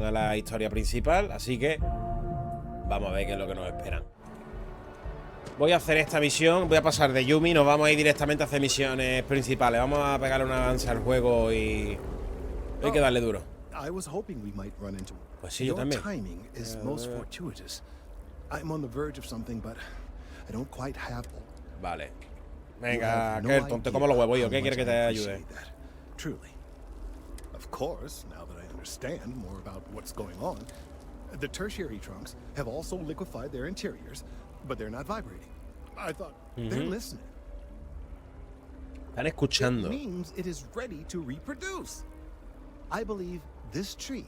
a la historia principal. Así que vamos a ver qué es lo que nos esperan. Voy a hacer esta misión, voy a pasar de Yumi, nos vamos a ir directamente a hacer misiones principales. Vamos a pegarle un avance al juego y hay que darle duro. Pues sí, yo también. Vale. Venga, Kelton, te como los huevos yo. ¿Qué quiere que te ayude? Of course, now that I understand more about what's going on, the tertiary trunks have also liquefied their interiors, but they're not vibrating. I thought they're listening. Están escuchando. It means it is ready to reproduce. I believe this tree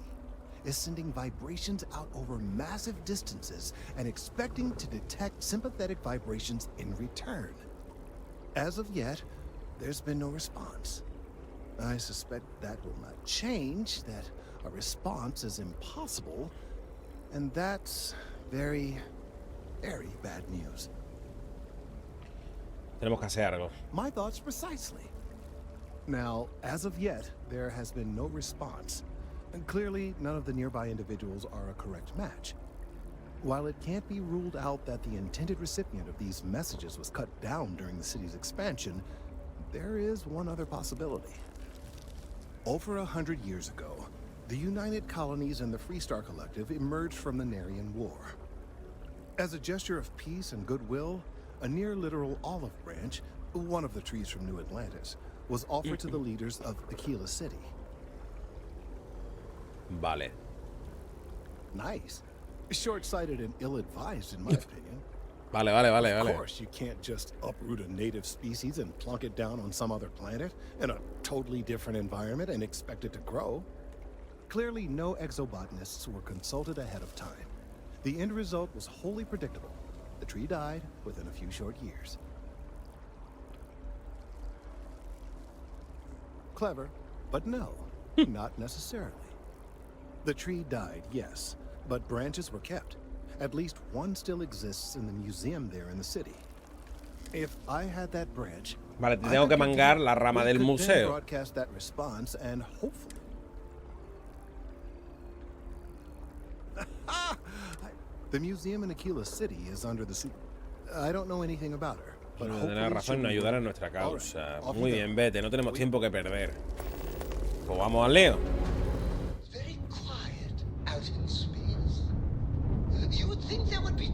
is sending vibrations out over massive distances and expecting to detect sympathetic vibrations in return. As of yet, there's been no response. I suspect that will not change, that a response is impossible, and that's very, very bad news. Tenemos que hacer algo. My thoughts precisely. Now, as of yet, there has been no response, and clearly none of the nearby individuals are a correct match. While it can't be ruled out that the intended recipient of these messages was cut down during the city's expansion, there is one other possibility. Over 100 years ago, the United Colonies and the Freestar Collective emerged from the Narian War. As a gesture of peace and goodwill, a near-literal olive branch, one of the trees from New Atlantis, was offered to the leaders of Aquila City. Vale. Nice. Short-sighted and ill-advised, in my opinion. Vale. Of course, you can't just uproot a native species and plunk it down on some other planet in a totally different environment and expect it to grow. Clearly, no exobotanists were consulted ahead of time. The end result was wholly predictable. The tree died within a few short years. Clever, but no, not necessarily. The tree died, yes, but branches were kept. At least one still exists in the museum there in the city. If I had that branch, vale, te tengo que mangar la rama del museo. Broadcast that response and hopefully. The museum in Aquila City is under the super. I don't know anything about her. But Tienes razón en ayudar a nuestra causa. Muy bien, vete, no tenemos tiempo que perder. Pues vamos al lío.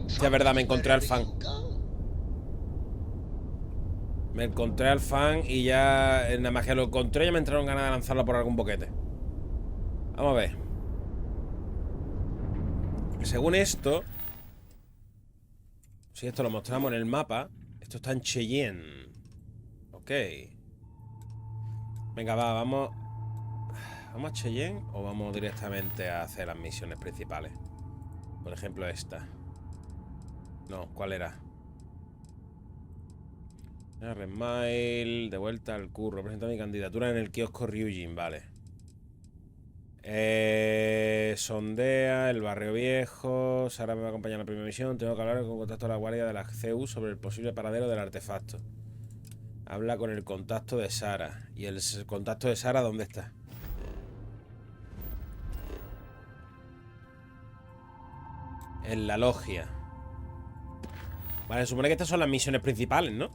Es verdad, me encontré al fan. Me encontré al fan y ya nada más que lo encontré ya me entraron ganas de lanzarlo por algún boquete. Vamos a ver. Según esto, si esto lo mostramos en el mapa, esto está en Cheyenne. Ok. Venga, vamos. ¿Vamos a Cheyenne o vamos directamente a hacer las misiones principales? Por ejemplo, esta. No, ¿cuál era? Red Mail, de vuelta al curro. Presenta mi candidatura en el kiosco Ryujin, vale. Sondea el barrio viejo. Sara me va a acompañar en la primera misión. Tengo que hablar con contacto a la guardia de la CEU sobre el posible paradero del artefacto. Habla con el contacto de Sara. ¿Y el contacto de Sara dónde está? En la logia. Vale, se supone que estas son las misiones principales, ¿no?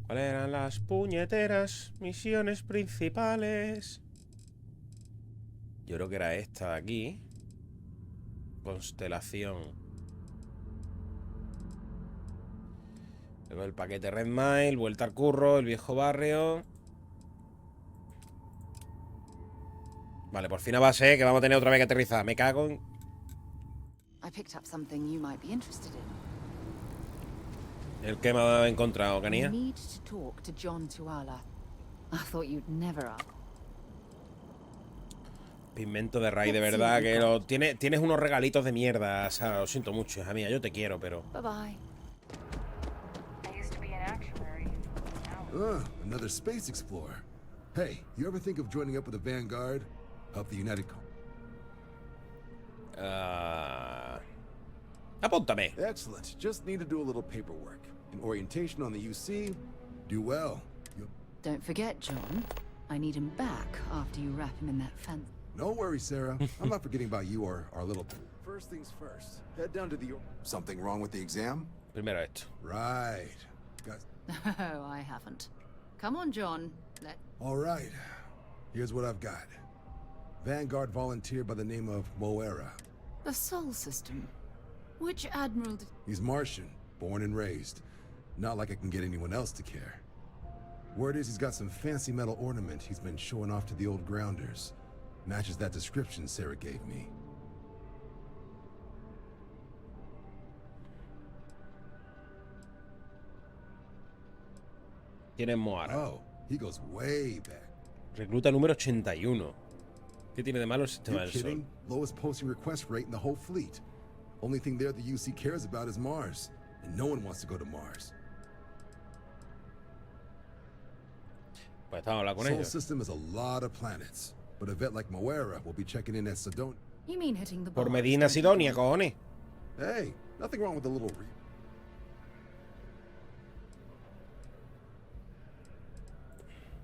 ¿Cuáles eran las puñeteras misiones principales? Yo creo que era esta de aquí. Constelación. Luego el paquete Red Mail, vuelta al curro, el viejo barrio. Vale, por fin a base, que vamos a tener otra vez que aterrizar. Me cago en... ¿El que me ha encontrado, Canía? Pigmento de raíz, de verdad, que lo tienes unos regalitos de mierda, Sara, lo siento mucho, hija mía, yo te quiero, pero... Another space explorer. Hey, you ever think of joining up with the Vanguard? Help the United Apúntame. Excellent. Just need to do a little paperwork. An orientation on the UC. Do well. Don't forget, John. I need him back after you wrap him in that fan. No worries, Sarah. I'm not forgetting about you or our little... First things first. Head down to the... Something wrong with the exam? Primero esto. Right. Got... Oh, I haven't. Come on, John. All right. Here's what I've got. Vanguard volunteer by the name of Moera. The Sol system. Which admiral did... He's Martian, born and raised. Not like I can get anyone else to care. Word is he's got some fancy metal ornament he's been showing off to the old grounders. Matches that description Sarah gave me. Tiene Moara. Oh, he goes way back. Recluta número 81. ¿Qué tiene de malo el sistema You del Sol? kidding? Lowest posting request rate in the whole fleet. Only thing there the UC cares about is Mars. And no one wants to go to Mars. Pues estamos hablando con Sol ellos. system is a lot of planets. But a vet like Moera will be checking in at Sidonia. You mean hitting the Por bars, Medina don't you? Sidonia, cojones. Hey, nothing wrong with a little...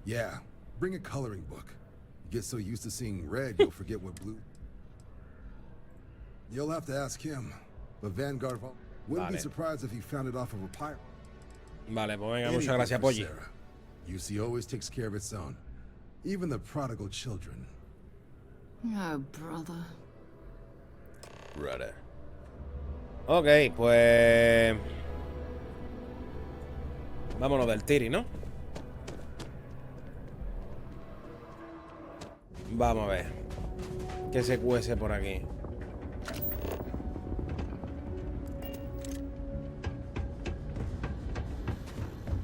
Yeah, bring a coloring book. You get so used to seeing red, you'll forget what blue... You'll have to ask him. But Vanguard wouldn't be Vale. surprised if he found it off of a pirate. Vale, pues venga, Anything muchas gracias, for Polly. Sarah. UC always takes care of its own. Even the prodigal children. Oh, brother. Brother. Ok, pues... Vámonos del tiri, ¿no? Vamos a ver. ¿Qué se cuece por aquí?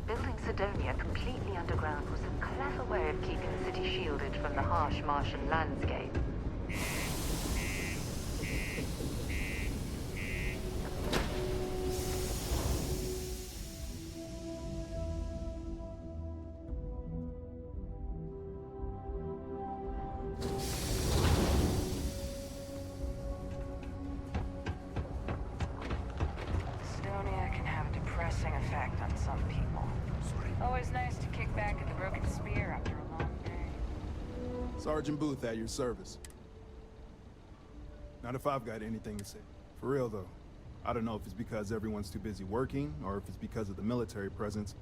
Building Sidonia completely underground was a clever way of keeping the city shielded from the harsh Martian landscape. Sidonia can have a depressing effect on some people. Always nice to kick back at the broken spear after a long day. Sergeant Booth at your service. Not if I've got anything to say. For real, though. I don't know if it's because everyone's too busy working, or if it's because of the military presence.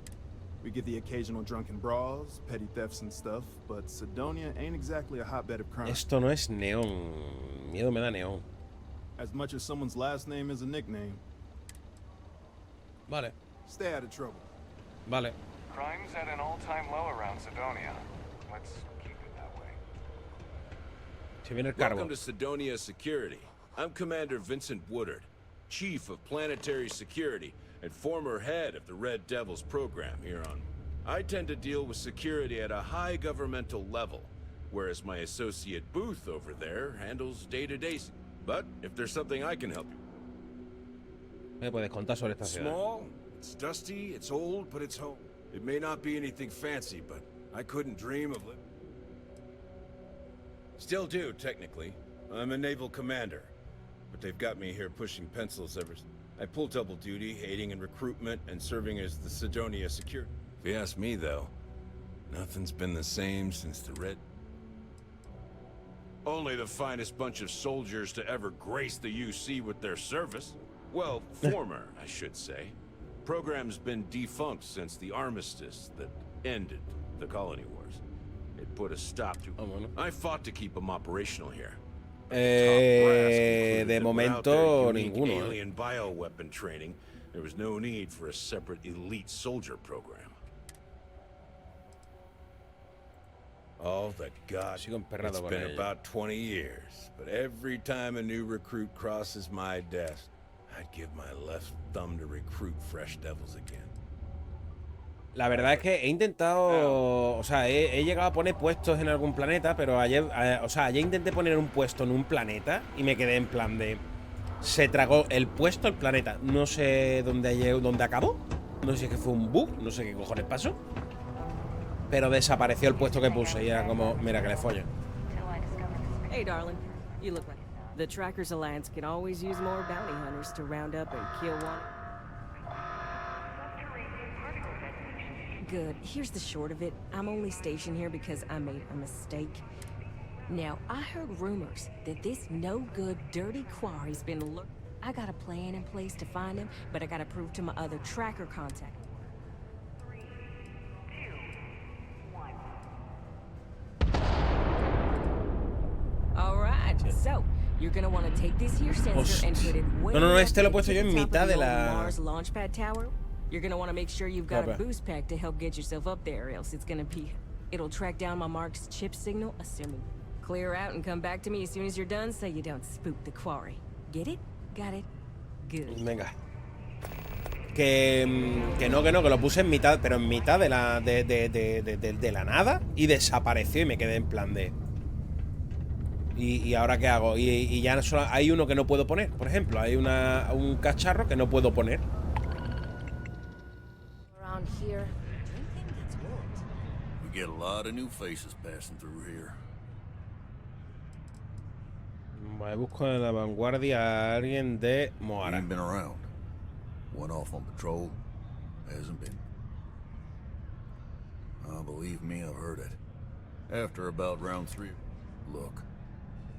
We get the occasional drunken brawls, petty thefts and stuff, but Sidonia ain't exactly a hotbed of crime. Esto no es neón. Miedo me da neón. As much as someone's last name is a nickname, Vale, stay out of trouble. vale. Crime's at an all-time low around Sidonia. Let's keep it that way. Se viene el cargo. Welcome to Sidonia Security. I'm Commander Vincent Woodard, Chief of Planetary Security and former head of the Red Devils program here on... I tend to deal with security at a high governmental level, whereas my associate Booth over there handles day-to-day... But if there's something I can help you... Me puedes contar sobre esta ciudad. Small, it's dusty, it's old, but it's home. It may not be anything fancy, but I couldn't dream of it. Still do, technically. I'm a naval commander. But they've got me here pushing pencils ever... I pull double duty, aiding in recruitment and serving as the Sidonia Security. If you ask me, though, nothing's been the same since the Red... Only the finest bunch of soldiers to ever grace the UC with their service. Well, former, I should say. Program's been defunct since the armistice that ended the colony wars. It put a stop to... I fought to keep them operational here. De momento, ninguno. Alien bioweapon training. There was no need for a separate elite soldier program. Oh, the God. Sigo emperrado It's con been ella. about 20 years, but every time a new recruit crosses my desk, I'd give my left thumb to recruit fresh devils again. La verdad es que he intentado, o sea, he llegado a poner puestos en algún planeta, pero ayer, ayer intenté poner un puesto en un planeta y me quedé en plan de... Se tragó el puesto al planeta. No sé dónde acabó. No sé si es que fue un bug, no sé qué cojones pasó. Pero desapareció el puesto que puse y era como, mira que le follen. Hey, darling. You look like... The Trackers Alliance can always use more bounty hunters to round up and kill one. good. Here's the short of it. I'm only stationed here because I made a mistake. Now, I heard rumors that this no-good, dirty quarry's been lurking. I got a plan in place to find him, but I gotta prove to my other tracker contact. 3, 2, 1. All right, so you're gonna want to take this here sensor and put it way No, up este lo he to puesto yo en the top mitad of de the old la... Mars launchpad tower. You're gonna want to make sure you've got a Copy. boost pack to help get yourself up there, or else it's gonna be... It'll track down my Mark's chip signal, assuming. Clear out and come back to me as soon as you're done so you don't spook the quarry. Get it? Got it? Good. Venga. Que no, que lo puse en mitad, pero en mitad de la nada y desapareció y me quedé en plan de... ¿Y ahora qué hago? Y ya solo hay uno que no puedo poner, por ejemplo. Hay un cacharro que no puedo poner. Around here, anything gets old. We get a lot of new faces passing through here. Vale, busco en la vanguardia a alguien de Moara. Ain't been around. Went off on patrol. Hasn't been. Believe me, I've heard it. After about round 3, look,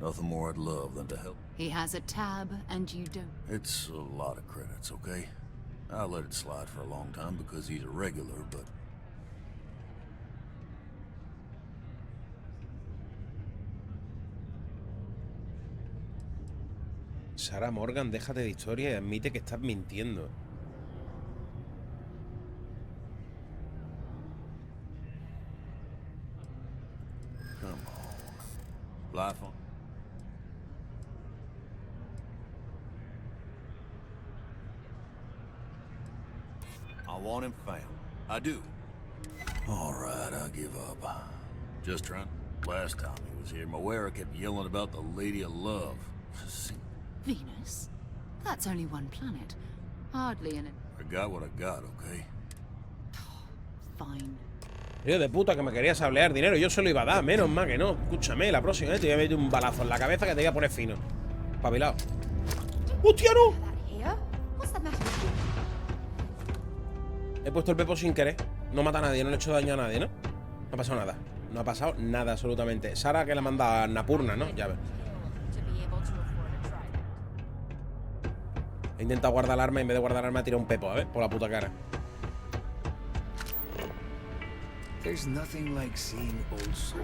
nothing more I'd love than to help. He has a tab, and you don't. It's a lot of credits, okay? I let it slide for a long time because he's a regular, but... Sarah Morgan, déjate de historia y admite que estás mintiendo. Come on. Life on... I want him found. I do. All right, I give up. Just trying. Last time he was here, Moara kept yelling about the Lady of Love. Venus? That's only one planet. Hardly an... I got what I got, okay? Fine. Hijo de puta, que me querías hablar dinero. Yo se lo iba a dar, menos mal que no. Escúchame, la próxima vez te voy a meter un balazo en la cabeza que te voy a poner fino. Pabilado. ¡Hostia, no! He puesto el pepo sin querer. No mata a nadie, no le he hecho daño a nadie, ¿no? No ha pasado nada. No ha pasado nada, absolutamente. Sara, que la manda a Napurna, ¿no? Ya ves. He intentado guardar el arma y en vez de guardar el arma he tirado un pepo, a ver, por la puta cara. There's nothing like seeing old soul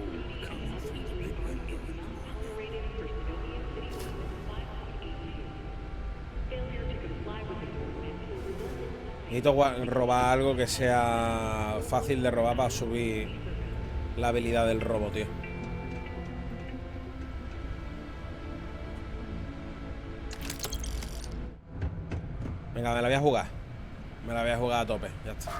coming through the big window. Necesito robar algo que sea fácil de robar para subir la habilidad del robo, tío. Venga, me la voy a jugar. Me la voy a jugar a tope. Ya está.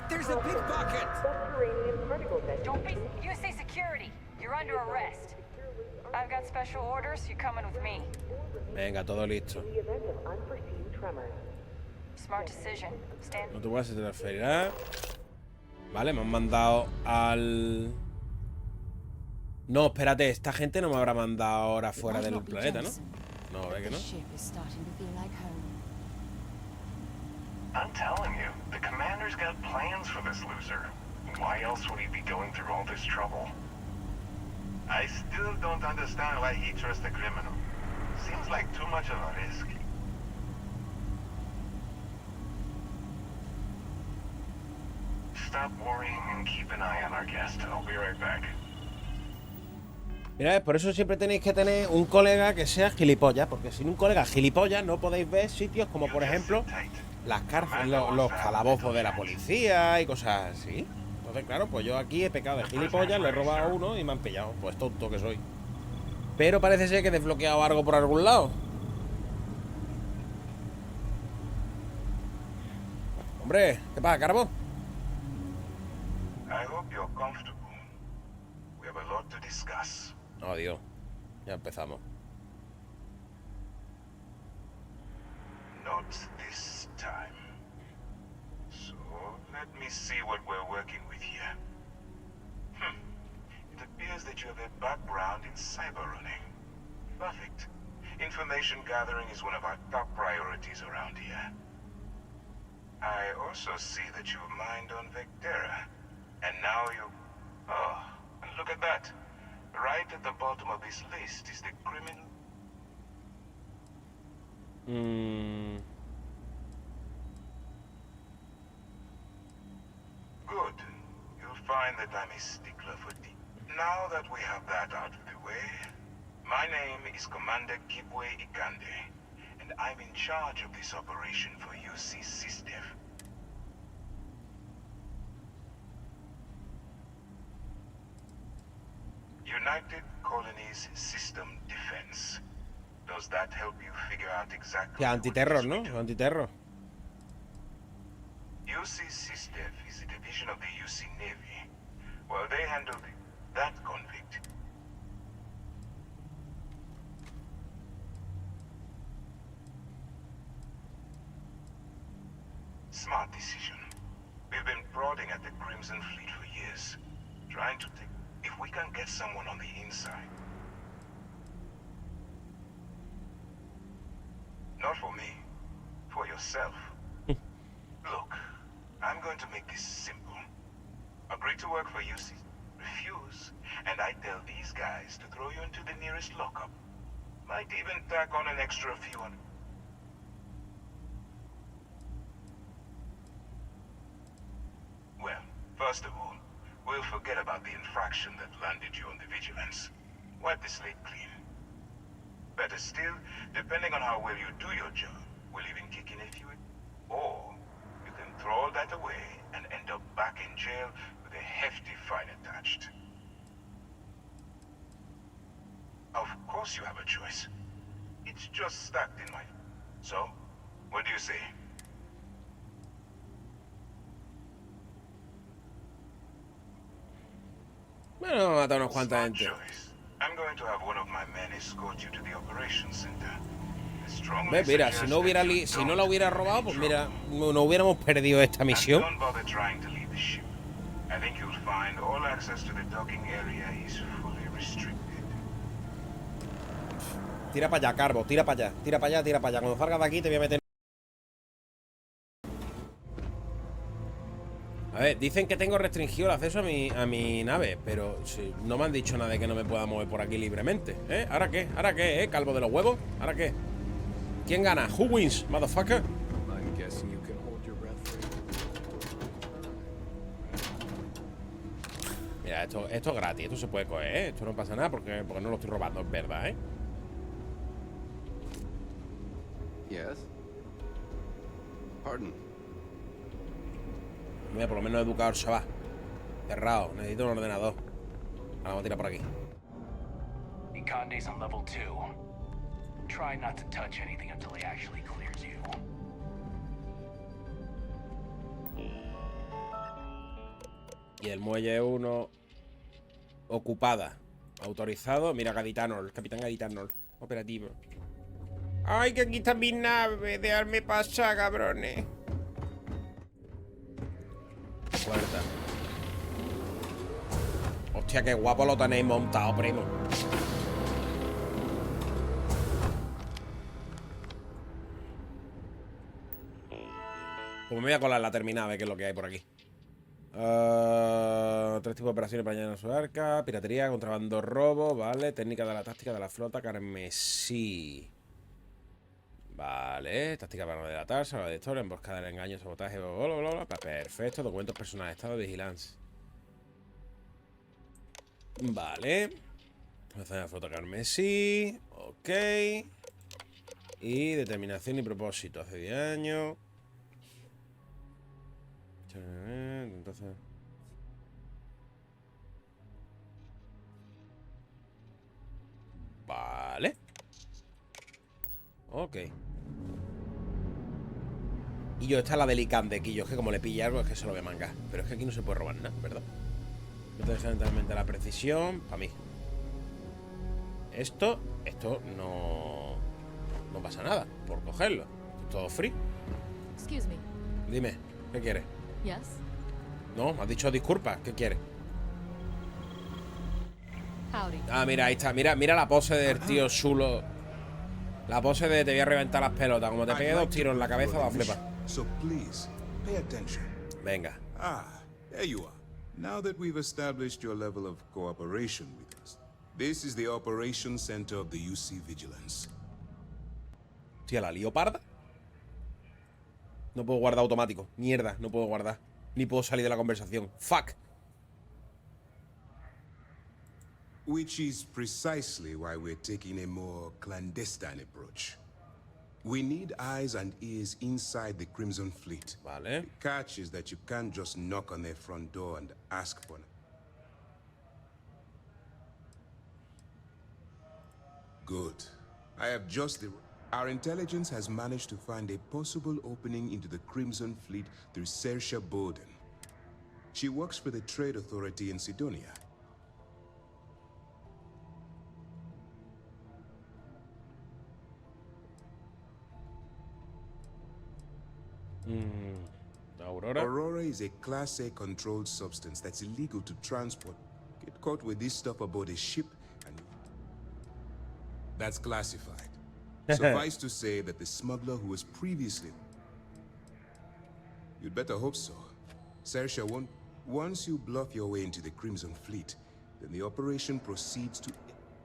There's a pickpocket. Subterranean particle vector. Don't be. USA security. You're under arrest. I've got special orders. You're coming with me. Venga, todo listo. In the event of unforeseen tremors. Smart decision. Stand. No te voy a transferirá. Vale, me han mandado al... No, espérate, esta gente no me habrá mandado ahora fuera del planeta, ¿no? No, ve que no. I'm telling you, the commander's got plans for this loser. Why else would he be going through all this trouble? I still don't understand why he trusts a criminal. Seems like too much of a risk. Stop worrying and keep an eye on our guest. I'll be right back. Mira, por eso siempre tenéis que tener un colega que sea gilipollas, porque sin un colega gilipollas no podéis ver sitios como, por ejemplo, las cárceles, los calabozos de la policía y cosas así. Entonces, claro, pues yo aquí he pecado de gilipollas, le he robado a uno y me han pillado. Pues tonto que soy. Pero parece ser que he desbloqueado algo por algún lado. Hombre, ¿qué pasa, Carbo? I hope you're comfortable. We have a lot to discuss. Oh, Dios. Ya empezamos. Not this time. So, let me see what we're working with here. It appears that you have a background in cyber running. Perfect. Information gathering is one of our top priorities around here. I also see that you mined on Vectera. And now you... Oh, and look at that. Right at the bottom of this list is the criminal... Good. You'll find that I'm a stickler for deep. Now that we have that out of the way, my name is Commander Kibwe Ikande, and I'm in charge of this operation for UC SysDev. United Colonies System Defense. Does that help you figure out exactly... Que antiterror, ¿no? Antiterror. UC SysDev is a division of the UC Navy. Well, they handle that convict. Smart decision. We've been prodding at the Crimson Fleet for years, trying to take... If we can get someone on the inside... Not for me. For yourself. Look, I'm going to make this simple. Agree to work for UC. Refuse, and I tell these guys to throw you into the nearest lockup. Might even tack on an extra few on... Well, first of all, we'll forget about the infraction that landed you on the vigilance. Wipe the slate clean. Better still, depending on how well you do your job, we'll even kick in a few... Or you can throw all that away and end up back in jail with a hefty fine attached. Of course you have a choice. It's just stacked in my... So, what do you say? Bueno, vamos a matar unos cuantas gente. I'm going to have one of my men escort you to the operations center. ¿Ves? Mira, si no la hubiera robado, pues mira, no hubiéramos perdido esta misión. Tira para allá, Carbo, tira para allá, tira para allá, tira para allá. Cuando salgas de aquí te voy a meter... A ver, dicen que tengo restringido el acceso a mi nave, pero no me han dicho nada de que no me pueda mover por aquí libremente. ¿Eh? ¿Ahora qué? ¿Ahora qué? ¿Calvo de los huevos? ¿Ahora qué? ¿Quién gana? Who wins, motherfucker? Mira, esto es gratis, esto se puede coger, ¿eh? Esto no pasa nada porque no lo estoy robando, es verdad, ¿eh? Yes. Pardon. Mira, por lo menos educador se va. Cerrado, necesito un ordenador. Ahora vamos a tirar por aquí. Ikande's on level 2. Try not to touch anything until he actually clears you. Y el muelle 1 ocupada. Autorizado. Mira, Gaditanor, el capitán Gaditanor. Operativo. Ay, que aquí está mi nave. Dejadme pasar, cabrones. Puerta. Hostia, qué guapo lo tenéis montado, primo. Pues me voy a colar la terminal, a ver qué es lo que hay por aquí. 3 tipos de operaciones para añadir a su arca. Piratería, contrabando, robo. Vale, técnica de la táctica de la flota carmesí. Vale, táctica para no delatar, salva de historia, emboscada del engaño, sabotaje, bla, bla, bla, bla. Perfecto, documentos personales, estado de vigilancia. Vale. Organización de la flota carmesí. Ok. Y determinación y propósito, hace 10 años. Entonces... Vale. Ok. Y yo, esta es la del Ikande, que yo es que como le pille algo es que se lo voy a mangar. Pero es que aquí no se puede robar nada, ¿verdad? No te deja enteramente la precisión. Para mí. Esto no pasa nada por cogerlo. Esto es todo free. Excuse me. Dime, ¿qué quieres? Yes. No, me has dicho disculpa. ¿Qué quieres? Howdy. Ah, mira, ahí está. Mira la pose del tío chulo. La pose de te voy a reventar las pelotas. Como te pegue 2 tiros en la cabeza, va a flipar. So please, Pay attention. Venga. Ah, there you are. Now that we've established your level of cooperation with us, this is the Operations Center of the UC Vigilance. Hostia, la leoparda. No puedo guardar automático. Mierda, no puedo guardar. Ni puedo salir de la conversación. Fuck. Which is precisely why we're taking a more clandestine approach. We need eyes and ears inside the Crimson Fleet. Vale. The catch is that you can't just knock on their front door and ask for it. Good. I have just the... Our intelligence has managed to find a possible opening into the Crimson Fleet through Saoirse Bowden. She works for the Trade Authority in Sidonia. Aurora. Aurora is a Class A controlled substance that's illegal to transport. Get caught with this stuff aboard a ship and... That's classified. Suffice to say that the smuggler who was previously... You'd better hope so. Saoirse won't... Once you bluff your way into the Crimson Fleet, then the operation proceeds to...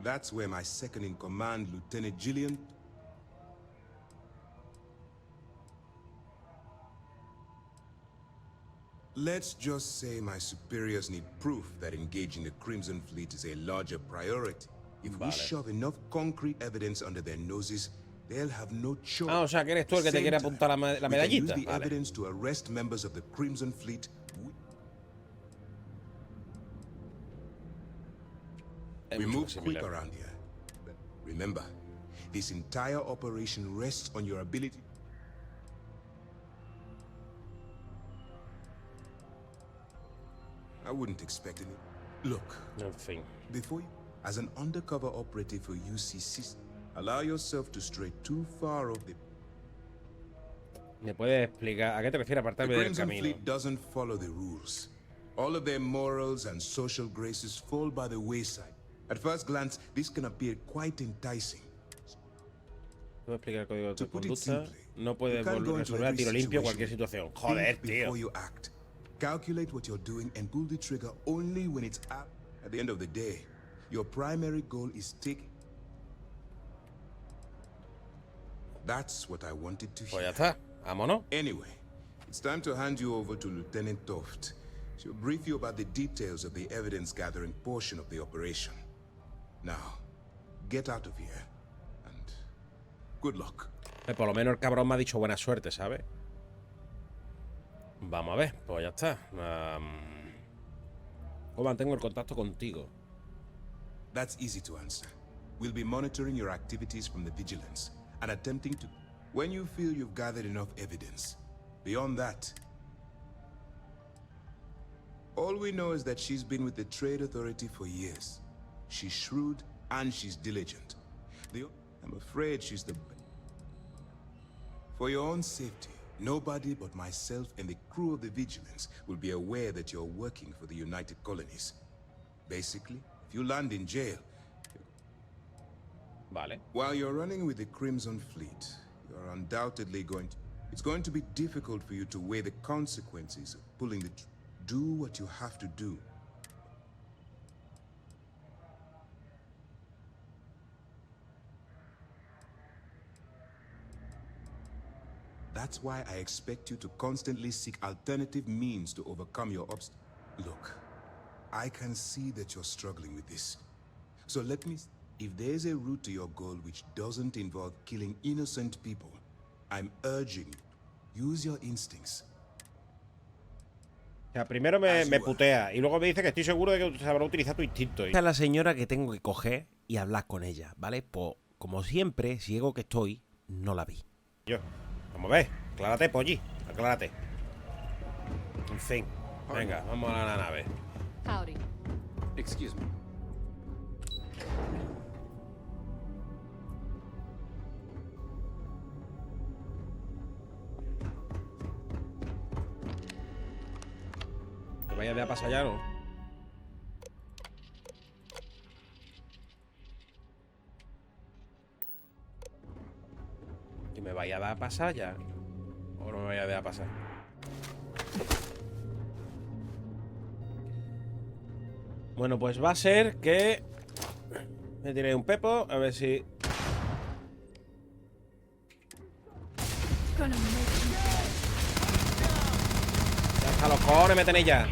That's where my second-in-command, Lieutenant Gillian... Let's just say my superiors need proof that engaging the Crimson Fleet is a larger priority. If we shove enough concrete evidence under their noses, they'll have no choice. Ah, o sea, que eres tú el que te quiere apuntar la medallita. We can use the Vale. evidence to arrest members of the Crimson Fleet. We move quick around here. But remember, this entire operation rests on your ability. I wouldn't expect any. Look, Nothing. before you, as an undercover operative for UCC, allow yourself to stray too far off the... ¿Me puedes explicar a qué te refieres apartarme The del Crimson camino? Fleet doesn't follow the rules. All of their morals and social graces fall by the wayside. At first glance, this can appear quite enticing. ¿Puedo explicar el código To de put it conducta? simply, No puedes you can't go into resolver a every tiro limpio situation. cualquier situación. Joder, Think tío. before you act. Calculate what you're doing and pull the trigger only when it's up. At the end of the day, your primary goal is taking. That's what I wanted to Pues hear. ya está. Vámonos. Anyway, it's time to hand you over to Lieutenant Toft. She'll brief you about the details of the evidence-gathering portion of the operation. Now, get out of here, and good luck. Por lo menos el cabrón me ha dicho buena suerte, ¿sabes? Vamos a ver, pues ya está. ¿Cómo mantengo el contacto contigo? That's easy to answer. We'll be monitoring your activities from the vigilance and attempting to... When you feel you've gathered enough evidence. Beyond that, all we know is that she's been with the Trade Authority for years. She's shrewd and she's diligent. I'm afraid she's the... For your own safety, nobody but myself and the crew of the Vigilance will be aware that you're working for the United Colonies. Basically, if you land in jail... Vale. While you're running with the Crimson Fleet, you're undoubtedly going to... It's going to be difficult for you to weigh the consequences of pulling the... Do what you have to do. That's why I expect you to constantly seek alternative means to overcome your obstacles. Look, I can see that you're struggling with this. So let me... If there's a route to your goal which doesn't involve killing innocent people, I'm urging you, use your instincts. O sea, primero me putea y luego me dice que estoy seguro de que sabrá utilizar tu instinto. Esta es la señora que tengo que coger y hablar con ella, ¿vale? Pues, como siempre, ciego que estoy, no la vi. Yo, vamos a ver, aclárate, Polly, aclárate. En fin, venga, vamos a la nave. Howdy. Excuse me. Que vaya de a pasar ya, ¿no? Que me vaya a dar a pasar ya. O no me vaya a dar a pasar. Bueno, pues va a ser que me tiré un pepo, a ver si... Ya está, los cojones me tenéis ya.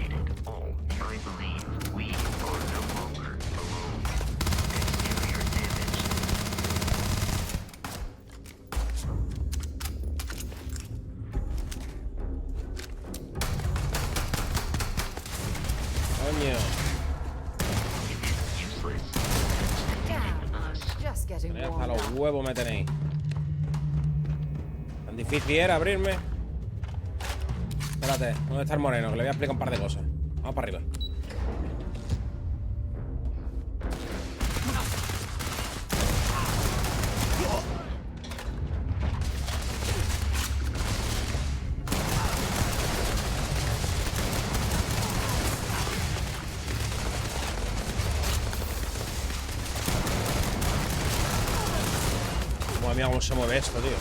Coño. Hasta los huevos me tenéis. Tan difícil era abrirme. Espérate, ¿dónde está el moreno? Que le voy a explicar un par de cosas. Vamos para arriba. Mira cómo se mueve esto, tío.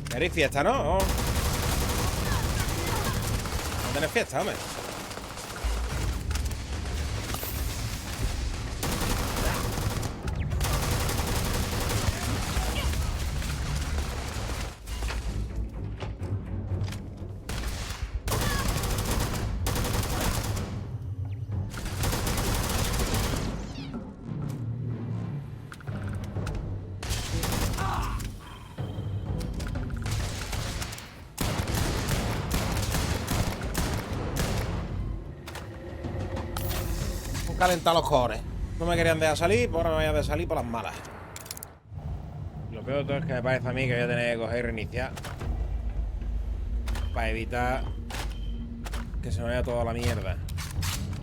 ¿Queréis fiesta, no? No tenéis fiesta, hombre. Calentar los cojones. No me querían dejar salir, pues ahora me voy a dejar salir por las malas. Lo peor de todo es que me parece a mí que voy a tener que coger y reiniciar para evitar que se me vaya toda la mierda.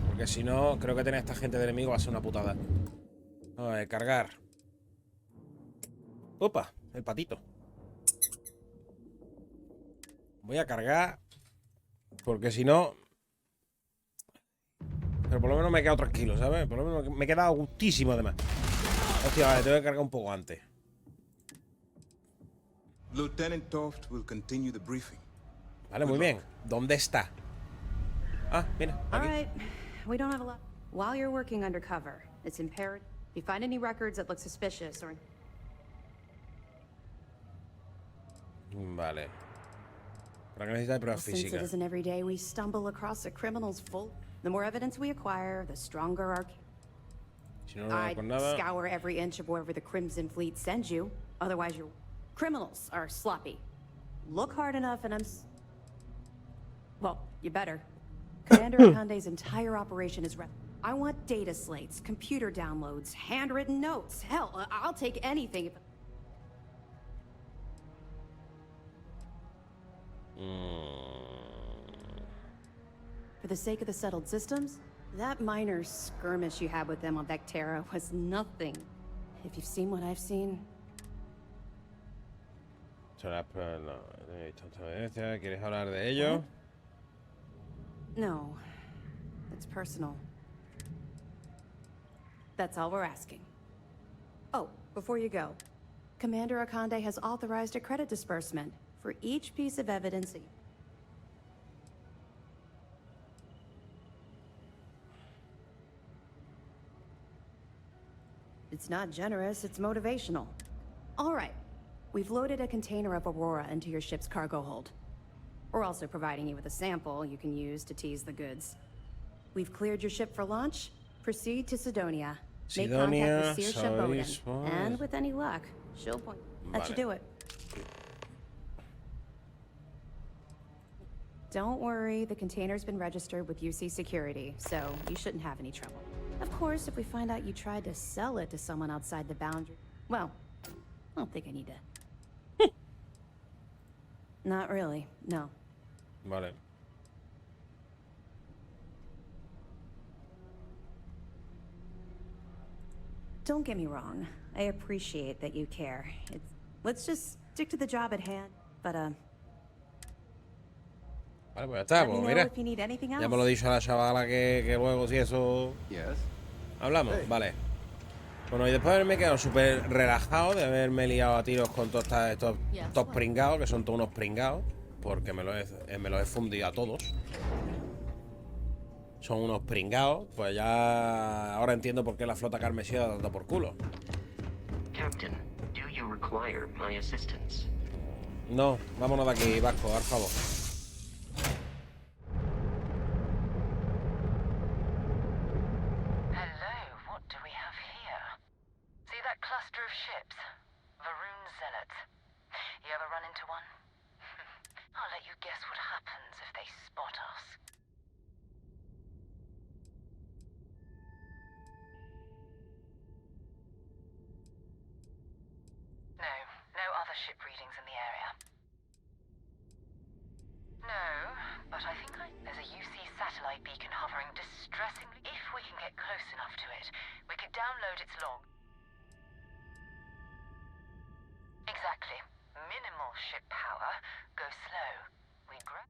Porque si no, creo que tener a esta gente de enemigo va a ser una putada. A ver, cargar. Opa, el patito. Voy a cargar porque si no... Pero por lo menos me he quedado tranquilo, ¿sabes? Por lo menos me he quedado gustísimo, además. Hostia, vale, tengo que cargar un poco antes. Lieutenant Toft will continue the briefing. Vale, muy bien. ¿Dónde está? Ah, mira. All right. We don't have a lot. While you're working undercover, it's imperative. If you find any records that look suspicious or... Vale. ¿Para qué necesitas pruebas Since it físicas? isn't every day we stumble across a criminal's full... The more evidence we acquire, the stronger our... Si no, no I'd con nada. scour every inch of wherever the Crimson Fleet sends you. Otherwise, your criminals are sloppy. Look hard enough and well, you better. Commander Akande's entire operation is... I want data slates, computer downloads, handwritten notes. Hell, I'll take anything if... For the sake of the settled systems, that minor skirmish you had with them on Vectera was nothing. If you've seen what I've seen... ¿Quieres hablar de ello? No. It's personal. That's all we're asking. Oh, before you go, Commander Akande has authorized a credit disbursement for each piece of evidence. It's not generous, it's motivational. All right. We've loaded a container of Aurora into your ship's cargo hold. We're also providing you with a sample you can use to tease the goods. We've cleared your ship for launch. Proceed to Sidonia. Make contact with Seer Sheboden. And with any luck, she'll point. That should do it. Don't worry, the container's been registered with UC Security, so you shouldn't have any trouble. Of course, if we find out you tried to sell it to someone outside the boundary, well, I don't think I need to. Not really, no. Vale. Don't get me wrong. I appreciate that you care. Let's just stick to the job at hand. But, Vale, pues ya está, pues mira. Ya me lo he dicho a la chavala que luego si eso... ¿Hablamos? Vale. Bueno, y después de haberme quedado súper relajado, de haberme liado a tiros con todos estos pringados, que son todos unos pringados. porque me los he fundido a todos. Son unos pringados. Pues ya ahora entiendo por qué la flota carmesí ha dado por culo. Captain, do you require my assistance? No, vámonos de aquí, Vasco, por favor. Hello, what do we have here? See that cluster of ships? Varun zealots. You ever run into one? I'll let you guess what happens if they spot us. No other ship readings in the area. No, but I think there's a UC satellite beacon hovering distressingly. If we can get close enough to it, we could download its log. Exactly. Minimal ship power. Go slow. We grow.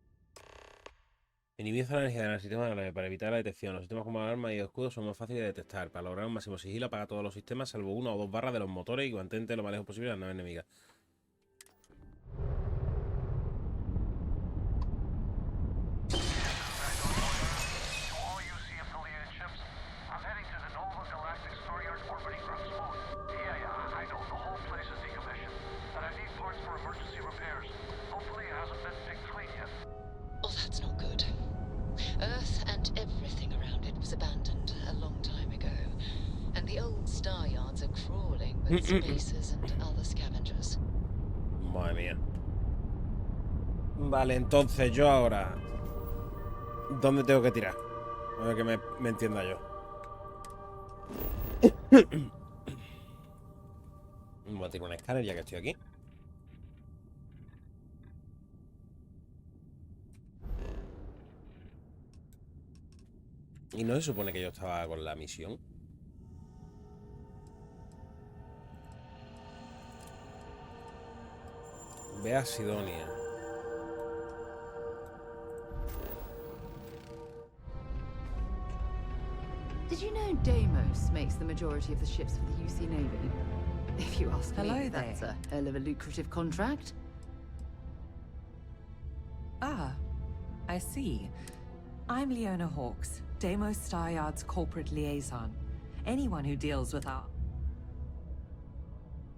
Minimiza la energía del sistema para evitar la detección. Los sistemas como alarma y escudos son más fáciles de detectar. Para lograr un máximo sigilo, apaga todos los sistemas, salvo 1 o 2 barras de los motores y mantente lo más lejos posible de las naves enemigas. Oh, that's not good. Earth and everything around it was abandoned a long time ago. And the old star yards are crawling with spacers and other scavengers. Madre mía. Vale, entonces yo ahora... ¿Dónde tengo que tirar? A ver que me entienda yo. Voy a tirar un escáner ya que estoy aquí. ¿Y no se supone que yo estaba con la misión? Ve a Sidonia. Did you know Deimos makes the majority of the ships for the UC Navy? If you ask me, that's a hell of a lucrative contract. Ah, I see. I'm Leona Hawks, Deimos Star Yard's corporate liaison. Anyone who deals with our...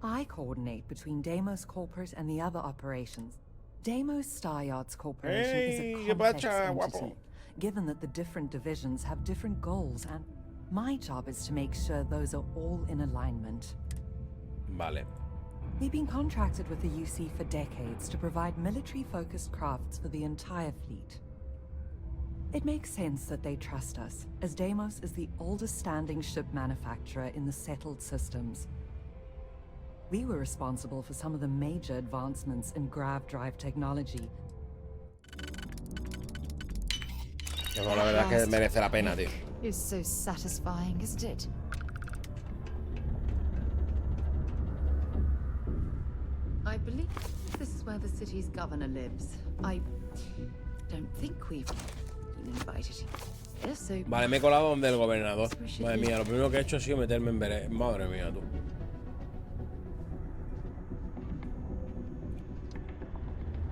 I coordinate between Deimos Corporate and the other operations. Deimos Star Yards Corporation is a complex entity, given that the different divisions have different goals, and my job is to make sure those are all in alignment. Vale. We've been contracted with the UC for decades to provide military-focused crafts for the entire fleet. It makes sense that they trust us, as Deimos is the oldest standing ship manufacturer in the settled systems. We were responsible for some of the major advancements in grav drive technology. La verdad es que merece la pena, tío. It's so satisfying, isn't it? I believe this is where the city's governor lives. I don't think we've been invited here, so... Vale, me he colado donde el gobernador. Madre mía, lo primero que he hecho ha sido meterme en veré. Madre mía, tú.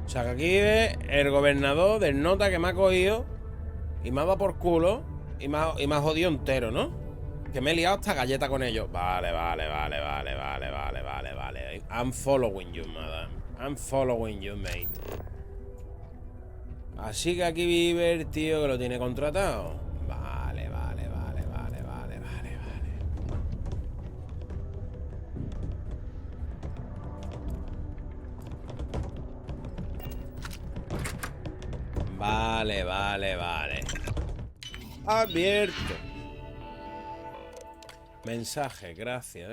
O sea, que aquí vive el gobernador del nota que me ha cogido y me ha dado por culo y me ha jodido entero, ¿no? Que me he liado hasta galleta con ellos. Vale. I'm following you, madam. I'm following you, mate. Así que aquí vive el tío que lo tiene contratado. Vale. Vale. Abierto. Mensaje, gracias.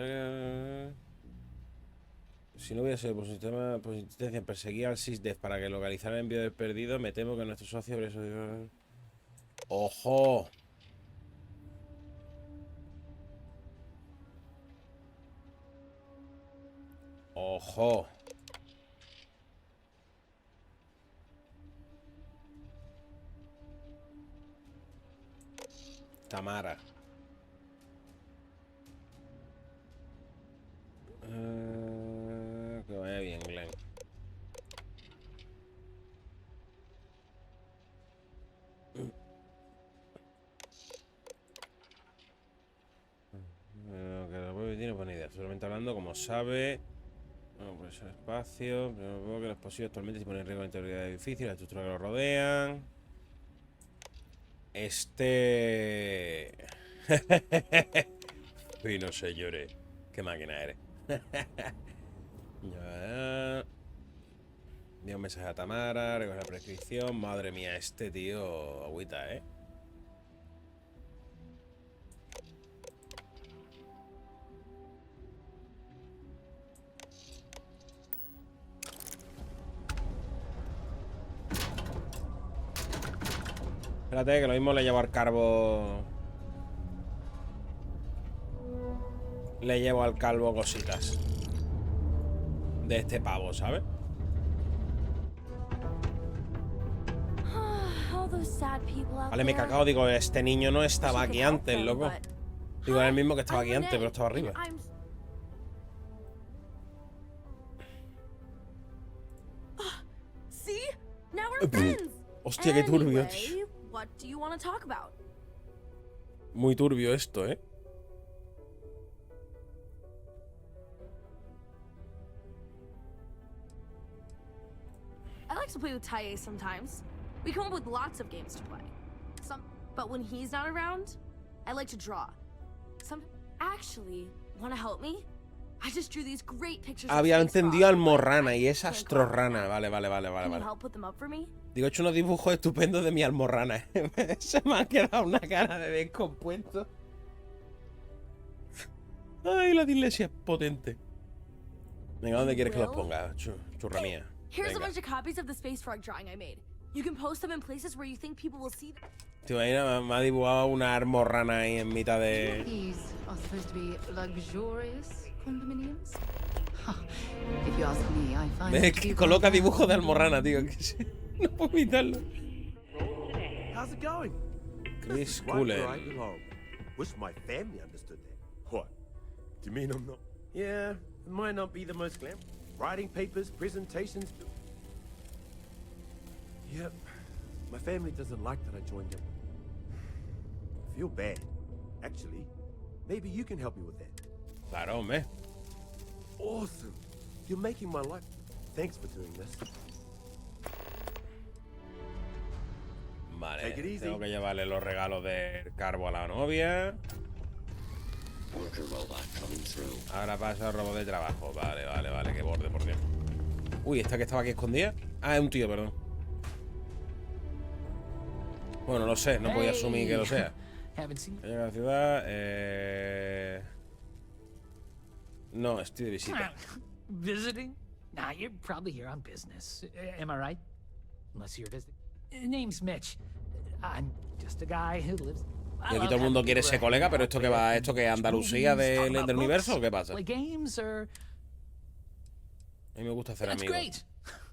Si no hubiera sido por su sistema por insistencia en perseguir al SysDef para que localizara el envío del perdido, me temo que nuestro socio habría sido... ¡Ojo! ¡Ojo! Tamara. Que vaya bien, Glenn. funcionando como sabe. Bueno, pues el espacio. Pero que los posibles actualmente se ponen en riesgo la integridad del edificio y la estructura que lo rodean. Uy, no sé, lloré. Qué máquina eres. Ya. Dio un mensaje a Tamara, recoge la prescripción. Madre mía, este tío, agüita, ¿eh? Espérate, que lo mismo le llevo al carbo. Le llevo al calvo cositas de este pavo, ¿sabes? Vale, me he cagado, digo, este niño no estaba aquí antes, loco. Digo, era el mismo que estaba aquí antes, pero estaba arriba. Hostia, qué turbio, tío. Muy turbio esto, ¿eh? I like to play with Taye sometimes. We come up with lots of games to play. But when he's not around, I like to draw. Actually, wanna help me? I just drew these great pictures. Había entendido almorrana y es astrorrana. Vale. Digo, he hecho unos dibujos estupendos de mi almorrana. Se me ha quedado una cara de descompuesto. Ay, la dislexia es potente. Venga, ¿dónde quieres que los ponga? Churra mía. Here's a bunch of copies of the space frog drawing I made. You can post them in places where you think people will see them. Tío, ahí me ha dibujado una almorrana ahí en mitad de... These are supposed to be luxurious condominiums. If you ask me, I find Es que coloca dibujos de almorrana, tío. Que sí. No puedo evitarlo. How's it going? Chris Cullen. Wish my family understood that. What? Do you mean I'm not? Yeah, it might not be the most glam. Writing papers, presentations. Yep. My family doesn't like that I joined them. I feel bad. Actually, maybe you can help me with that. Claro, hombre. Awesome. You're making my life. Thanks for doing this. Vale, tengo que llevarle los regalos del carbo a la novia. Ahora pasa el robot de trabajo. Vale, que borde, por Dios. Uy, ¿esta que estaba aquí escondida? Ah, es un tío, perdón. Bueno, no sé, no podía asumir que lo sea. Llega a la ciudad, No, estoy de visita. Visiting? Nah, you're probably here on business. Am I right? Unless you're visiting. Name's Mitch. I'm just a guy who lives... Y aquí todo el mundo quiere ser colega, pero ¿esto qué va? ¿Esto qué es Andalucía del universo o qué pasa? A mí me gusta hacer amigos. Great.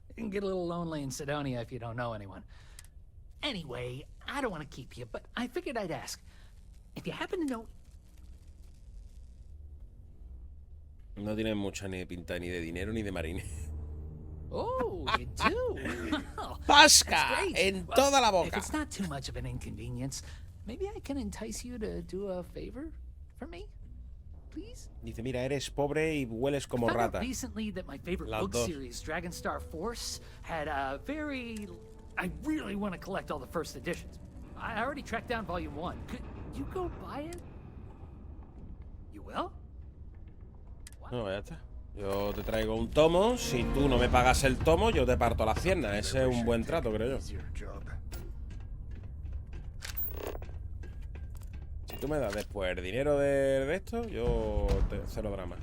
You can get a little lonely in Sidonia if you don't know anyone. Anyway, I don't want to keep you, but I figured I'd ask. If you happen to know... No tienen mucha ni de pinta ni de dinero ni de marines. Oh, you do? ¡Pasca! En toda la boca. If it's not too much of an inconvenience, maybe I can entice you to do a favor for me, please? Dice, mira, eres pobre y hueles como rata. Recently that my favorite book series, Dragon Star Force, had a very... I really want to collect all the first editions. I already tracked down Volume 1. Could you go buy it? You will? No, ya está. Yo te traigo un tomo. Si tú no me pagas el tomo, yo te parto las piernas. Ese es un buen trato, creo yo. Si tú me das después el dinero de esto, yo te cero drama.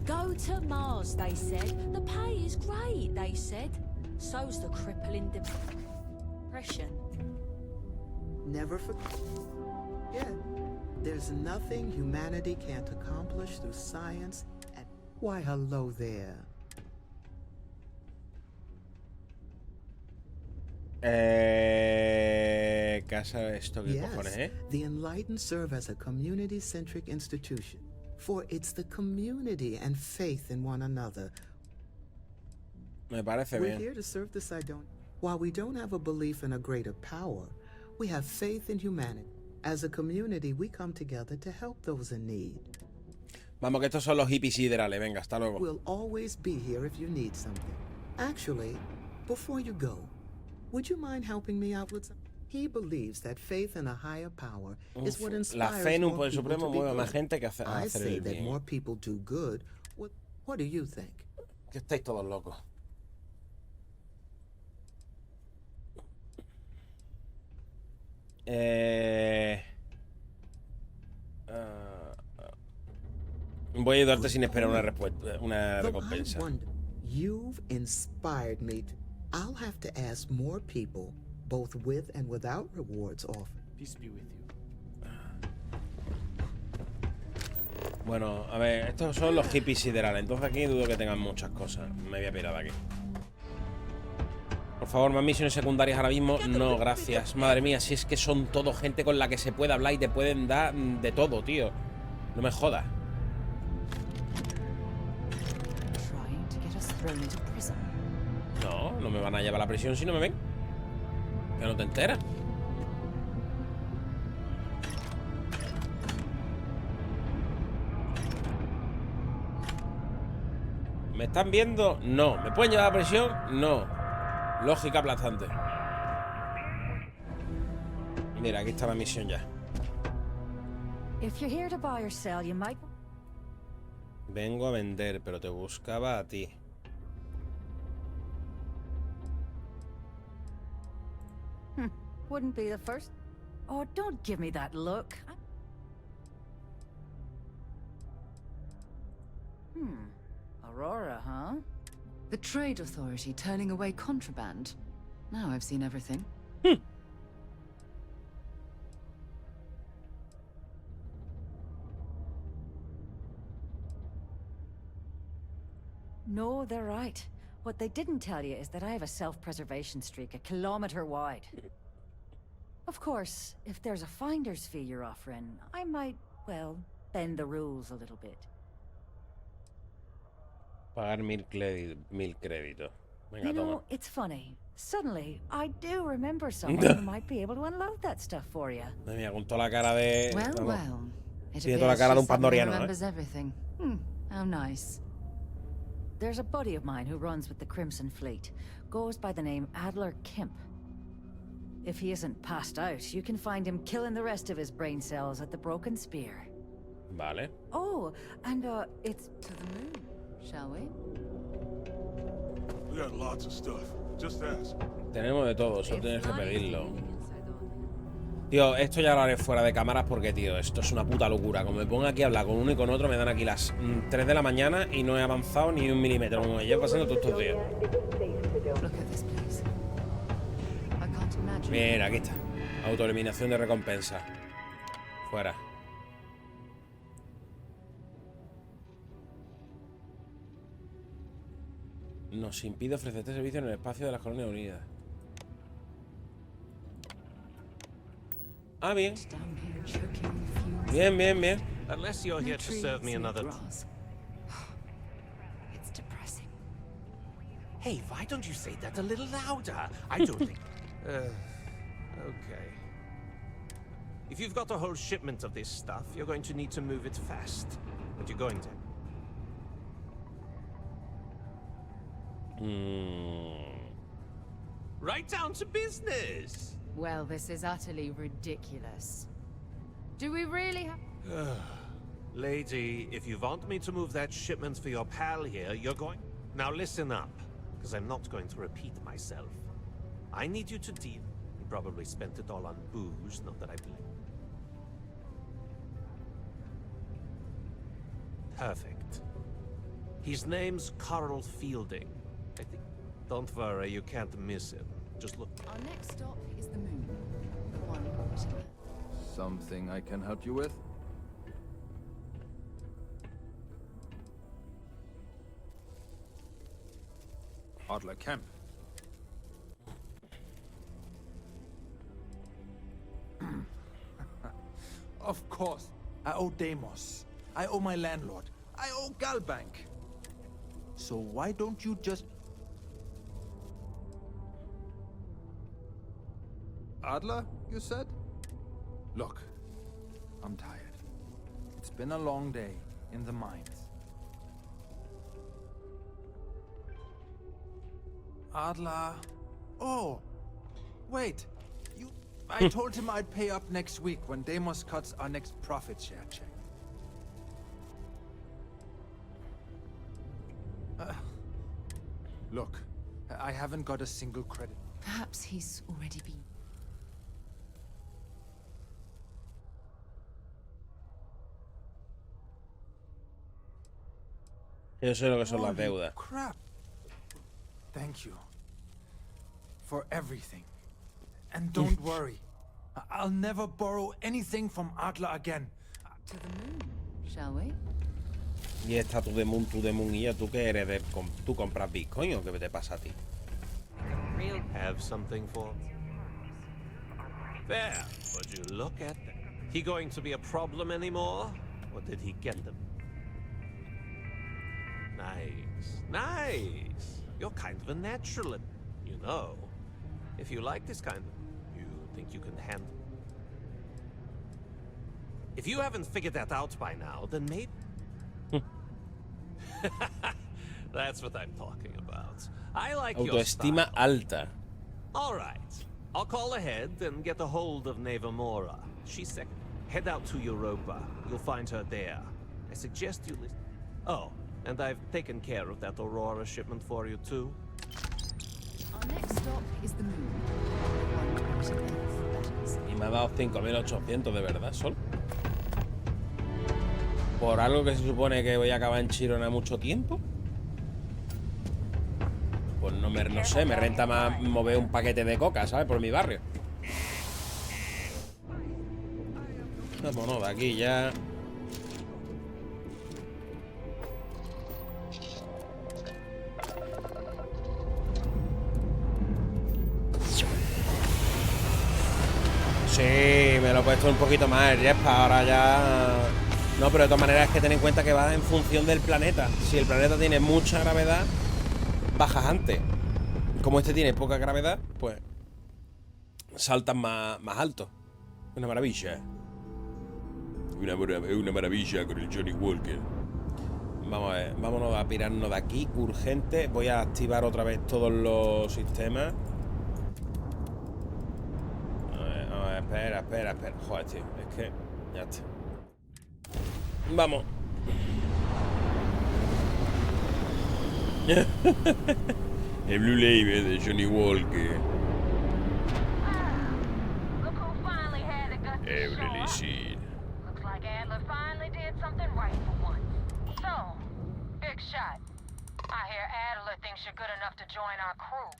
Go to Mars, they said. The pay is great, they said. So's the crippling depression. Never forget. There's nothing humanity can't accomplish through science and... Why, hello there. Casa esto, ¿qué cojones, eh? The Enlightened serve as a community-centric institution. For it's the community and faith in one another. Me parece We're bien. here to serve the Sidon. While we don't have a belief in a greater power, we have faith in humanity. As a community, we come together to help those in need. Vamos, que estos son los hippies siderales. Venga, hasta luego. We'll always be here if you need something. Actually, before you go, would you mind helping me out with something? He believes that faith in a higher power is what La inspires fe en un more poder people supremo to be mueve a más good. gente que hacer I say el that bien. more people do good. What do you think? Que estáis todos locos. Voy a ayudarte sin esperar una respuesta, una recompensa. You've inspired me. I'll have to ask more people, both with and without rewards offered. Peace be with you. Bueno, a ver, estos son los hippies siderales. Entonces aquí dudo que tengan muchas cosas. Me voy a pirar de aquí. Por favor, más misiones secundarias ahora mismo. No, gracias. Madre mía, si es que son todo gente con la que se puede hablar y te pueden dar de todo, tío. No me jodas. No, no me van a llevar a la prisión si no me ven. Que no te enteras. ¿Me están viendo? No. ¿Me pueden llevar a la prisión? No. Lógica aplastante. Mira, aquí está la misión ya. Vengo a vender, pero te buscaba a ti. Wouldn't be the first. Oh, don't give me that look. Aurora, huh? The Trade Authority turning away contraband. Now I've seen everything. No, they're right. What they didn't tell you is that I have a self-preservation streak 1 kilometer wide. Of course, if there's a finder's fee you're offering, I might, well, bend the rules a little bit. Pagar 1000 créditos. Venga, You know, toma. it's funny. Suddenly, I do remember someone who might be able to unload that stuff for you. Madre mía, con toda la cara de... Well, vamos, well. It tiene toda la appears cara de she un suddenly pandoriano, remembers everything. How nice. There's a buddy of mine who runs with the Crimson Fleet. Goes by the name Adler Kemp. If he isn't passed out, you can find him killing the rest of his brain cells at the Broken Spear. Vale. Oh, and it's to the moon, shall we? We got lots of stuff. Just ask. Tenemos de todo, solo tienes que pedirlo. Tío, esto ya lo haré fuera de cámaras porque, tío, esto es una puta locura. Como me pongo aquí a hablar con uno y con otro, me dan aquí las 3 de la mañana y no he avanzado ni un milímetro, como me llevo pasando todos estos días. Mira, aquí está. Autoeliminación de recompensa. Fuera. Nos impide ofrecer este servicio en el espacio de las Colonias Unidas. Ah, bien. Bien, bien, bien. Unless you're here to serve me another. It's depressing. Hey, why don't you say that a little louder? I don't think. Okay. If you've got a whole shipment of this stuff, you're going to need to move it fast. But you're going to. Right down to business. Well, this is utterly ridiculous. Do we really have... Lady, if you want me to move that shipment for your pal here, you're going... Now listen up, because I'm not going to repeat myself. I need you to deal. You probably spent it all on booze, not that I blame. Perfect. His name's Carl Fielding, I think. Don't worry, you can't miss him. Just look. Our next stop is the moon. The one orbiting Earth. Something I can help you with? Adler Kemp. Of course. I owe Deimos. I owe my landlord. I owe Galbank. So why don't you just... Adler, you said? Look, I'm tired. It's been a long day, in the mines. Adler. Oh, wait. I told him I'd pay up next week when Deimos cuts our next profit share check. Look, I haven't got a single credit. Perhaps he's already been. Yo sé lo que son las deudas. Crap. Thank you for everything. And don't worry, I'll never borrow anything from Adler again. To the moon, shall we? Y está tu de moon, y ya tú que eres de... ¿Tú compras Bitcoin o qué te pasa a ti? Have something for me? There, would you look at that? He going to be a problem anymore? Or did he get them? Nice, nice. You're kind of a naturalist, you know. If you like this kind of... You think you can handle... If you haven't figured that out by now, then maybe... That's what I'm talking about. I like your Autoestima style. alta. All right. I'll call ahead and get a hold of Nevamora. She's second. Head out to Europa. You'll find her there. I suggest you listen. Oh, and I've taken care of that Aurora shipment for you too. Our next stop is the moon. One planet Earth, that is. Y me ha dado 5.800 de verdad, solo. Por algo que se supone que voy a acabar en Chirona mucho tiempo. Pues no sé, me renta más mover un paquete de coca, ¿sabes? Por mi barrio. Vámonos de aquí ya. Sí, me lo he puesto un poquito más el Jespa, ahora ya... No, pero de todas maneras es que ten en cuenta que va en función del planeta. Si el planeta tiene mucha gravedad, bajas antes. Como este tiene poca gravedad, pues saltas más alto. Una maravilla. Una maravilla con el Johnny Walker. Vamos a ver, vámonos a pirarnos de aquí, urgente. Voy a activar otra vez todos los sistemas. A ver, espera. Joder, tío, es que ya está. Vamos. El Blue Label de Johnny Walker. Everly Seed. Looks like Adler finally did something right for once. So, big shot. I hear Adler thinks you're good enough to join our crew.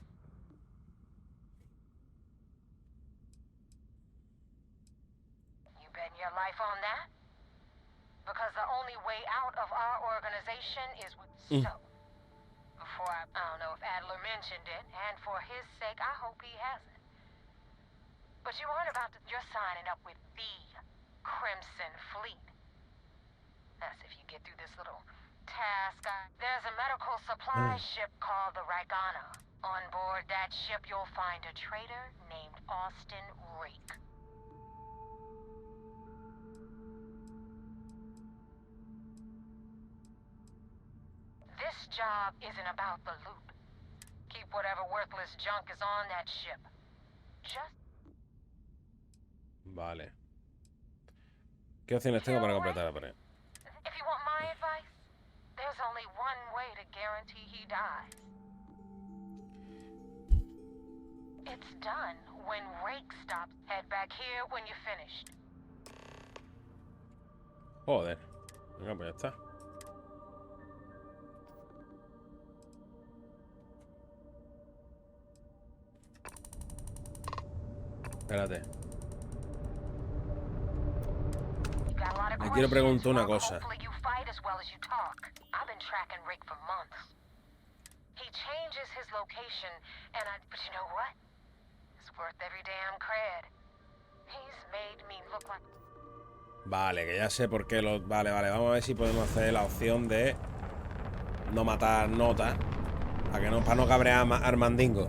You betting your life on that? Because the only way out of our organization is with so. Before I don't know if Adler mentioned it, and for his sake, I hope he hasn't. But you weren't about to... You're signing up with the Crimson Fleet. That's if you get through this little task. There's a medical supply ship called the Ragana. On board that ship, you'll find a trader named Austin Rake. This job isn't about the loot. Keep whatever worthless junk is on that ship. Just... Vale. ¿Qué opciones tengo para completar la pared? If you want my advice, there's only one way to guarantee he dies. It's done when Rake stops. Head back here when you're finished. Joder. Venga, pues ya está. Espérate. Me quiero preguntar una cosa. Vale, que ya sé por qué los... Vale, vamos a ver si podemos hacer la opción de no matar notas para no cabrear a Armandingo.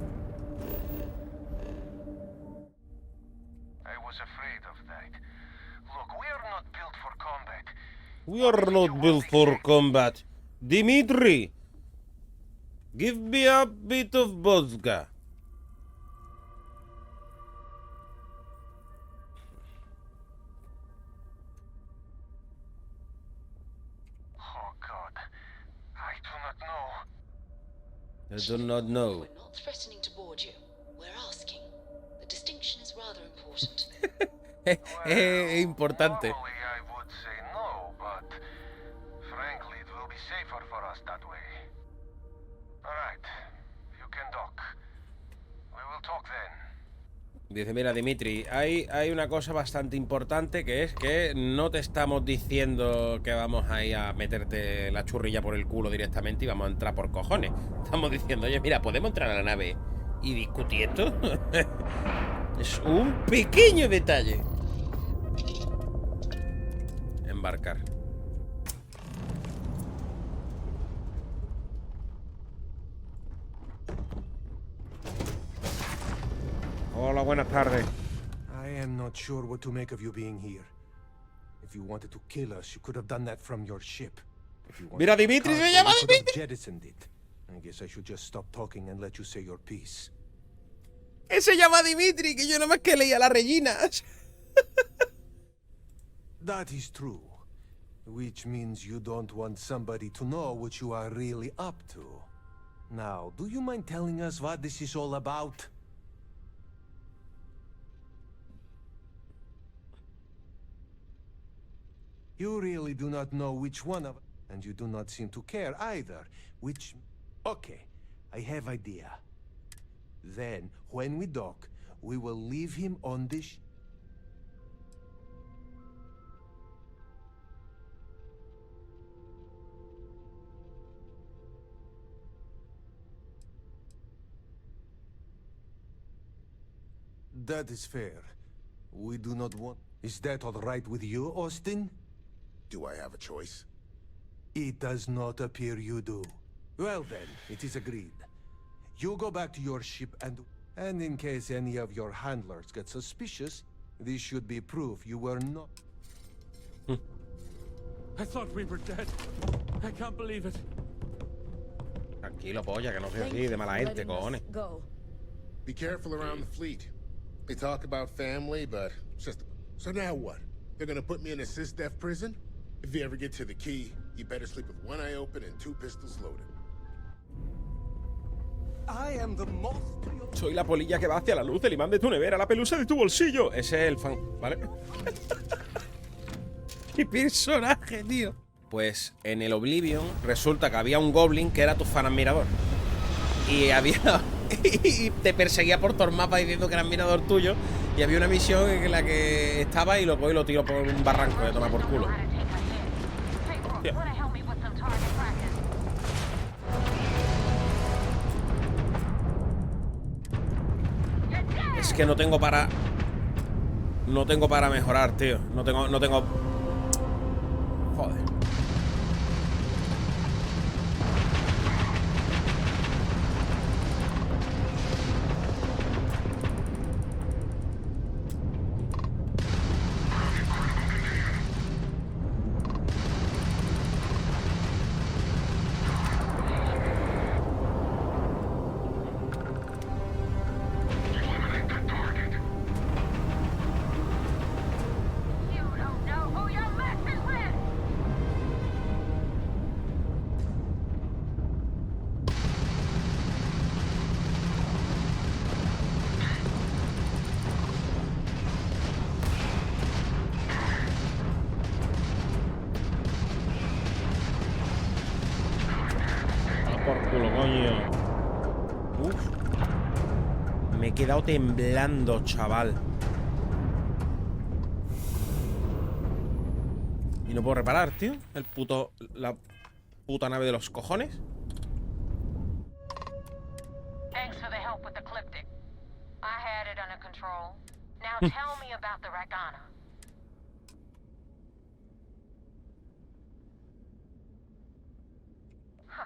We are not built for combat. Dimitri, give me a bit of vodka. Oh God, I do not know. I do not know. We're not threatening to board you. We're asking. The distinction is rather important. Importante. Normally I would say no, but frankly it will be safer for us that way. Alright, you can dock. We will talk then. Dice, mira, Dimitri, hay una cosa bastante importante, que es que no te estamos diciendo que vamos a ir a meterte la churrilla por el culo directamente y vamos a entrar por cojones. Estamos diciendo, oye, mira, ¿podemos entrar a la nave y discutir esto? Es un pequeño detalle. Embarcar. Hola, buenas tardes. I am not sure what to make of you being here. If you wanted to kill us, you could have done that from your ship. If you wanted Mira, to Dimitri, cargo, se llama you could have Dimitri. jettisoned it. I guess I should just stop talking and let you say your piece. Que se llama Dimitri, que yo nomás que leía las rellinas. That is true. Which means you don't want somebody to know what you are really up to. Now, do you mind telling us what this is all about? You really do not know which one of... And you do not seem to care either. Which... Okay, I have idea. Then, when we dock, we will leave him on this... That is fair. We do not want... Is that all right with you, Austin? Do I have a choice? It does not appear you do. Well then, it is agreed. You go back to your ship and in case any of your handlers get suspicious, this should be proof you were not... I thought we were dead. I can't believe it. Tranquilo, polla, que no soy así de mala gente, cojones. Go. Be careful around the fleet. They talk about family, but it's just... So now what? They're gonna put me in a sys-def prison? If you ever get to the key, you better sleep with one eye open and 2 pistols loaded. I am the most... Soy la polilla que va hacia la luz, el imán de tu nevera, la pelusa de tu bolsillo. Ese es el fan, ¿vale? ¡Qué personaje, tío! Pues en el Oblivion resulta que había un goblin que era tu fan admirador. Y había... y te perseguía por todo el mapa diciendo que era admirador tuyo. Y había una misión en la que estaba y lo cogió y lo tiró por un barranco de tomar por culo. Tío. Es que no tengo para... No tengo para mejorar, tío. No tengo... Joder. Me he quedado temblando, chaval. Y no puedo reparar, tío. La puta nave de los cojones. Thanks for the help with the Ecliptic. I had it under control. Now tell me about the Ragana. Huh.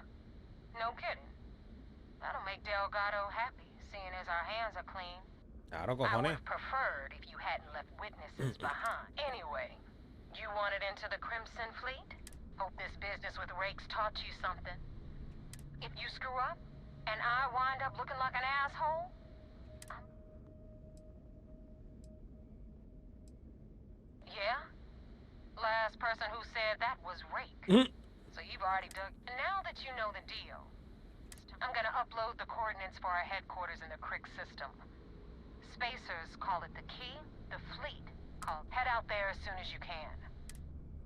No kidding. That'll make Delgado happy, seeing as our hands are clean. Claro, I would cojones. have preferred if you hadn't left witnesses behind. Anyway, You wanted into the Crimson Fleet? Hope this business with rakes taught you something. If you screw up, and I wind up looking like an asshole? Yeah? Last person who said that was Rake. So you've already dug. Now that you know the deal, I'm gonna upload the coordinates for our headquarters in the Crick system. Spacers call it the key, the fleet. Head out there as soon as you can.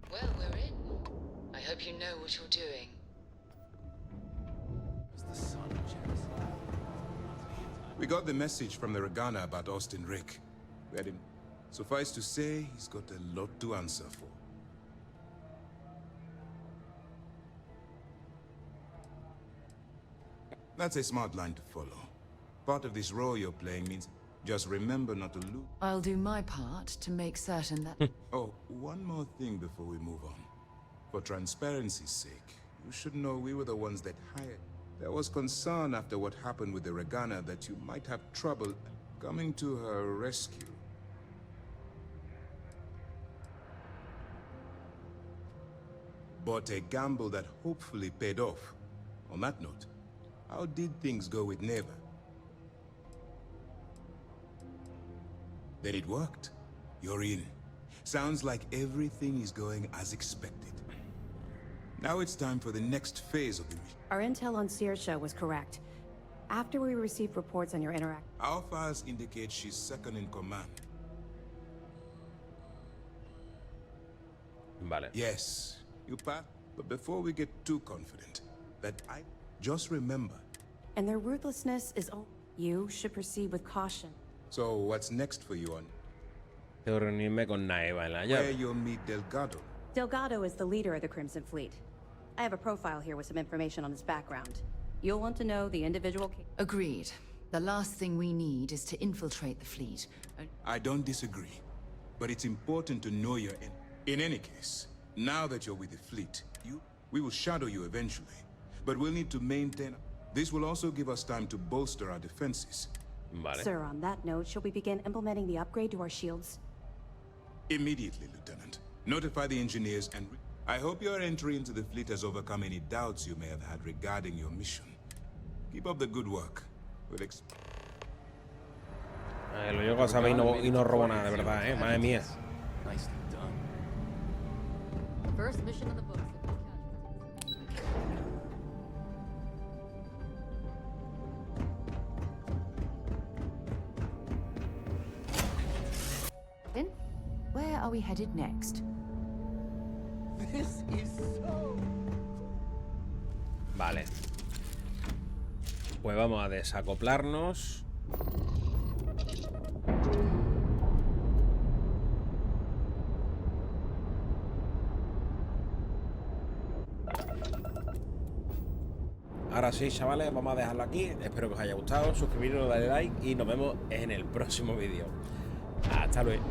Well, we're in. I hope you know what you're doing. We got the message from the Regana about Austin Rick. We had him. Suffice to say, he's got a lot to answer for. That's a smart line to follow. Part of this role you're playing means just remember not to lose. I'll do my part to make certain that... Oh, one more thing before we move on. For transparency's sake, you should know we were the ones that hired. There was concern after what happened with the Regana that you might have trouble coming to her rescue. But a gamble that hopefully paid off. On that note, how did things go with Neva? Then it worked. You're in. Sounds like everything is going as expected. Now it's time for the next phase of the mission. Our intel on Saoirse was correct. After we received reports on your interaction... Our files indicate she's second in command. Vale. Yes, you passed. But before we get too confident, just remember. And their ruthlessness is all... You should proceed with caution. So what's next for you on? Tengo que reunirme con Neva en la Where llave. you'll meet Delgado. Delgado is the leader of the Crimson Fleet. I have a profile here with some information on his background. You'll want to know the individual... Agreed. The last thing we need is to infiltrate the fleet. I don't disagree, but it's important to know you're in. In any case, now that you're with the fleet, we will shadow you eventually, but we'll need to maintain... This will also give us time to bolster our defenses. Vale. Sir, on that note, shall we begin implementing the upgrade to our shields? Immediately, Lieutenant. Notify the engineers and... I hope your entry into the fleet has overcome any doubts you may have had regarding your mission. Keep up the good work. We'll Lo llego a saber y no robo nada, de verdad, madre mía. Nicely done. First mission of the book. Then, where are we headed next? This is so... Vale. Pues vamos a desacoplarnos. Ahora sí, chavales, vamos a dejarlo aquí. Espero que os haya gustado. Suscribiros, darle like y nos vemos en el próximo vídeo. Hasta luego.